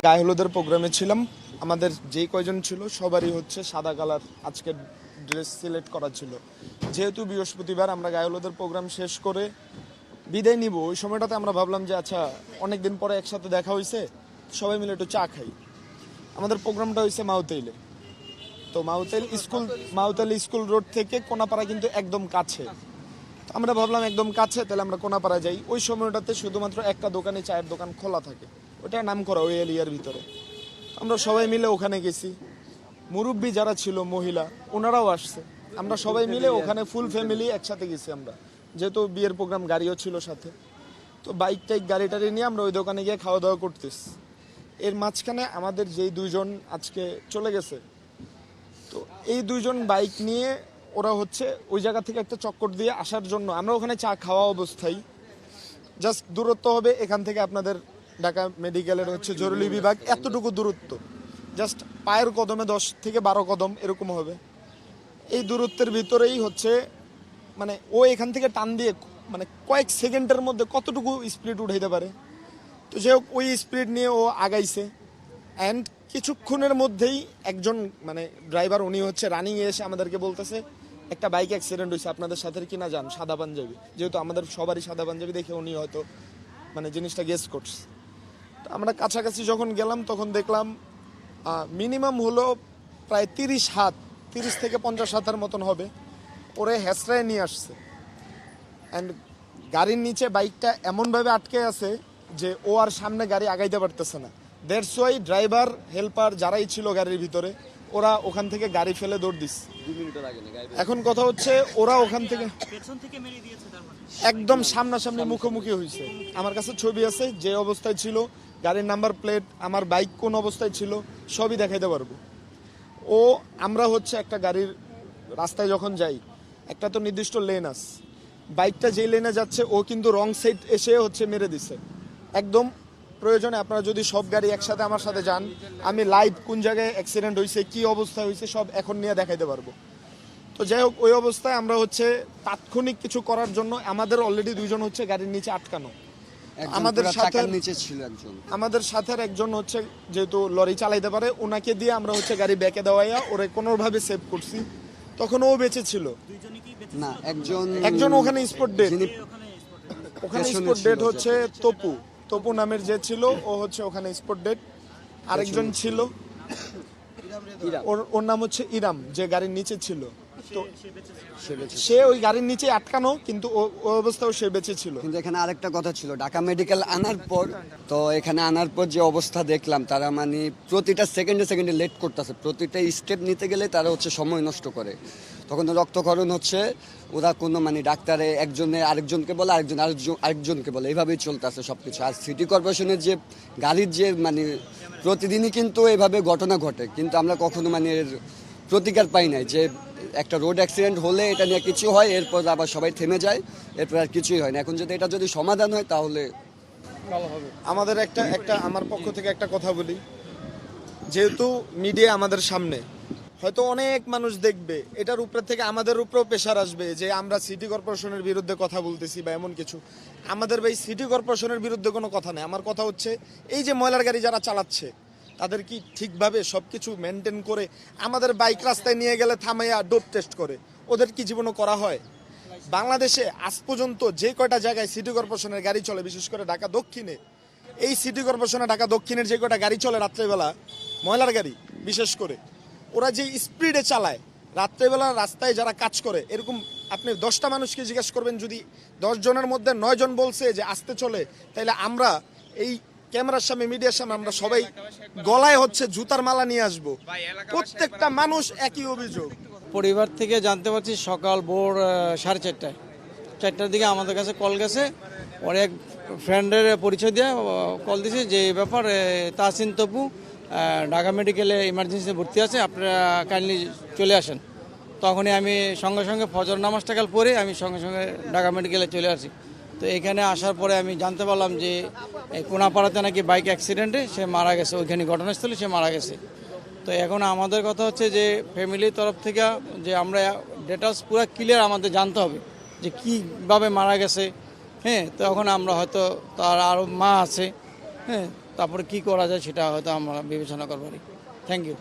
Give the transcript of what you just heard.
গায়ে হলুদের প্রোগ্রামে ছিলাম। আমাদের যেই কয়জন ছিল সবারই হচ্ছে সাদা কালার আজকে ড্রেস সিলেক্ট করা ছিল। যেহেতু বৃহস্পতিবার আমরা গায়ে হলুদের প্রোগ্রাম শেষ করে বিদায় নিব, ওই সময়টাতে আমরা ভাবলাম যে আচ্ছা অনেকদিন পরে একসাথে দেখা হয়েছে, সবাই মিলে একটু চা খাই। আমাদের প্রোগ্রামটা হয়েছে মাউতেইলে। তো মাউতেইল স্কুল রোড থেকে কোনাপাড়া কিন্তু একদম কাছে। আমরা ভাবলাম একদম কাছে, তাহলে আমরা কোনাপাড়া যাই। ওই সময়টাতে শুধুমাত্র একটা দোকানে, চায়ের দোকান খোলা থাকে, ওটা নাম করা ওই এরিয়ার ভিতরে। আমরা সবাই মিলে ওখানে গেছি। মুরব্বী যারা ছিল মহিলা, ওনারাও আসছে। আমরা সবাই মিলে ওখানে ফুল ফ্যামিলি একসাথে গেছি আমরা, যেহেতু বিয়ের প্রোগ্রাম, গাড়িও ছিল সাথে। তো বাইক টাইক গাড়ি টাড়ি নিয়ে আমরা ওই দোকানে গিয়ে খাওয়া দাওয়া করতেছি। এর মাঝখানে আমাদের যেই দুইজন আজকে চলে গেছে, তো এই দুইজন বাইক নিয়ে ওরা হচ্ছে ওই জায়গা থেকে একটা চক্কর দিয়ে আসার জন্য, আমরা ওখানে চা খাওয়া অবস্থায়, জাস্ট দূরত্ব হবে এখান থেকে আপনাদের ঢাকা মেডিকেলের হচ্ছে জরুরি বিভাগ, এতটুকু দূরত্ব, জাস্ট পায়ের কদমে 10 থেকে 12 কদম এরকম হবে। এই দূরত্বের ভিতরেই হচ্ছে মানে ও এখান থেকে টান দিয়ে মানে কয়েক সেকেন্ডের মধ্যে কতটুকু স্পিড উঠাইতে পারে। তো যাই হোক ওই স্পিড নিয়ে ও আগাইছে। অ্যান্ড কিছুক্ষণের মধ্যেই একজন মানে ড্রাইভার, উনি হচ্ছে রানিং এসে আমাদেরকে বলতেছে একটা বাইক অ্যাক্সিডেন্ট হয়েছে, আপনাদের সাথে কি না যান, সাদা পাঞ্জাবি। যেহেতু আমাদের সবারই সাদা পাঞ্জাবি দেখে উনি হয়তো মানে জিনিসটা গেস করছে। তো আমরা কাছাকাছি যখন গেলাম তখন দেখলাম মিনিমাম হলো প্রায় 30 থেকে 50 হাতের মতন হবে। ওরে হেসরায় নিয়ে আসছে। অ্যান্ড গাড়ির নিচে বাইকটা এমনভাবে আটকে আছে যে ও আর সামনে গাড়ি আগাইতে পারতেছে না। দ্যাটস ওয়াই ড্রাইভার, হেল্পার যারাই ছিল গাড়ির ভিতরে, ওরা ওখান থেকে গাড়ি ফেলে দৌড় দিচ্ছে। এখন কথা হচ্ছে ওরা ওখান থেকে একদম সামনাসামনি মুখোমুখি হয়েছে। আমার কাছে ছবি আছে, যে অবস্থায় ছিল, গাড়ির নাম্বার প্লেট, আমার বাইক কোন অবস্থায় ছিল, সবই দেখাইতে পারবো। ও আমরা হচ্ছে একটা গাড়ির রাস্তায় যখন যাই, একটা তো নির্দিষ্ট লেন আছে, বাইকটা যেই লেনে যাচ্ছে ও কিন্তু রং সাইড এসে হচ্ছে মেরে দিছে একদম। প্রয়োজনে আপনারা যদি সব গাড়ি একসাথে আমার সাথে যান, আমি লাইভ কোন জায়গায় অ্যাক্সিডেন্ট হয়েছে, কি অবস্থা হয়েছে সব এখন নিয়ে দেখাইতে পারবো। তো যাই হোক ওই অবস্থায় আমরা হচ্ছে তাৎক্ষণিক কিছু করার জন্য, আমাদের অলরেডি দুইজন হচ্ছে গাড়ির নিচে আটকানো, আমাদের সাথে একজন হচ্ছে যেহেতু লরি চালাইতে পারে, ওনাকে দিয়ে আমরা হচ্ছে গাড়ি ব্যাকে দেওয়াইয়া ওরে কোনোভাবে সেভ করছি। তখন ও বেঁচে ছিল না, একজন ওখানে স্পট ডেড, ওখানে স্পট ডেড হচ্ছে তপু নামের যে ছিল, ও হচ্ছে ওখানে স্পট ডেড। আরেকজন ছিল, ওর নাম হচ্ছে ইরাম, যে গাড়ির নিচে ছিল। তো সে ওই গাড়ির নিচে আটকানো, কিন্তু ওই অবস্থাও সে বেঁচে ছিল। কিন্তু এখানে আরেকটা কথা ছিল, ঢাকা মেডিকেল আনার পর, তো এখানে আনার পর যে অবস্থা দেখলাম, তারা মানে প্রতিটা সেকেন্ডে লেট করতেছে, প্রতিটা স্টেপ নিতে গেলে তারা হচ্ছে সময় নষ্ট করে। তখন রক্তক্ষরণ হচ্ছে, ওরা কোনো মানে ডাক্তারে একজনে আরেকজনকে বলে, আরেকজনকে বলে, এইভাবেই চলতেছে সবকিছু। আর সিটি কর্পোরেশনের যে গাড়ির যে মানে প্রতিদিনই কিন্তু এভাবে ঘটনা ঘটে, কিন্তু আমরা কখনো মানে এর প্রতিকার পাই নাই। যে একটা রোড অ্যাক্সিডেন্ট হলে এটা নিয়ে কিছু হয়, এরপর আবার সবাই থেমে যায়, এরপর আর কিছুই হয় না। এখন যদি এটা যদি সমাধান হয় তাহলে ভালো হবে। আমাদের একটা আমার পক্ষ থেকে একটা কথা বলি, যেহেতু মিডিয়া আমাদের সামনে, হয়তো অনেক মানুষ দেখবে, এটার উপরে থেকে আমাদের উপরেও প্রেশার আসবে যে আমরা সিটি কর্পোরেশনের বিরুদ্ধে কথা বলতেছি বা এমন কিছু। আমাদের ভাই সিটি কর্পোরেশনের বিরুদ্ধে কোনো কথা নেই। আমার কথা হচ্ছে এই যে ময়লার গাড়ি যারা চালাচ্ছে, তাদের কি ঠিকভাবে সব কিছু মেনটেন করে আমাদের বাইক রাস্তায় নিয়ে গেলে থামাইয়া ডোপ টেস্ট করে, ওদের কি জীবনও করা হয়? বাংলাদেশে আজ পর্যন্ত যে কয়টা জায়গায় সিটি কর্পোরেশনের গাড়ি চলে, বিশেষ করে ঢাকা দক্ষিণে, এই সিটি কর্পোরেশনে ঢাকা দক্ষিণের যে কয়টা গাড়ি চলে রাত্রেবেলা, ময়লার গাড়ি বিশেষ করে, ওরা যে স্পিডে চালায় রাত্রেবেলা রাস্তায় যারা কাজ করে, এরকম আপনি 10টা মানুষকে জিজ্ঞেস করবেন, যদি 10 জনের মধ্যে 9 জন বলছে যে আসতে চলে, তাহলে আমরা এই ক্যামেরার সামনে, মিডিয়ার সামনে আমরা সবাই গলায় হচ্ছে জুতার মালা নিয়ে আসবো। প্রত্যেকটা মানুষ একই অভিযোগ। পরিবার থেকে জানতে পারছি সকাল ভোর 4:30টার দিকে আমাদের কাছে কল গেছে। ওর এক ফ্রেন্ডের পরিচয় দিয়ে কল দিয়েছে যে এই ব্যাপার, তাহসিন তপু ঢাকা মেডিকেলে ইমার্জেন্সিতে ভর্তি আছে, আপনারা কাইন্ডলি চলে আসেন। তখনই আমি সঙ্গে সঙ্গে ফজর নামাজটা কাল পরে আমি সঙ্গে সঙ্গে ঢাকা মেডিকেলে চলে আসি। তো এখানে আসার পরে আমি জানতে পারলাম যে এই কোনাপাড়াতে নাকি বাইক অ্যাক্সিডেন্টে সে মারা গেছে, ওইখানে ঘটনাস্থলে সে মারা গেছে। তো এখন আমাদের কথা হচ্ছে যে ফ্যামিলির তরফ থেকে যে আমরা ডিটেলস পুরো ক্লিয়ার আমাদের জানতে হবে যে কীভাবে মারা গেছে, হ্যাঁ, তখন আমরা হয়তো তার আরও মা আছে, হ্যাঁ, তারপরে কি করা যায় সেটা হয়তো আমরা বিবেচনা করতে পারি। Thank you.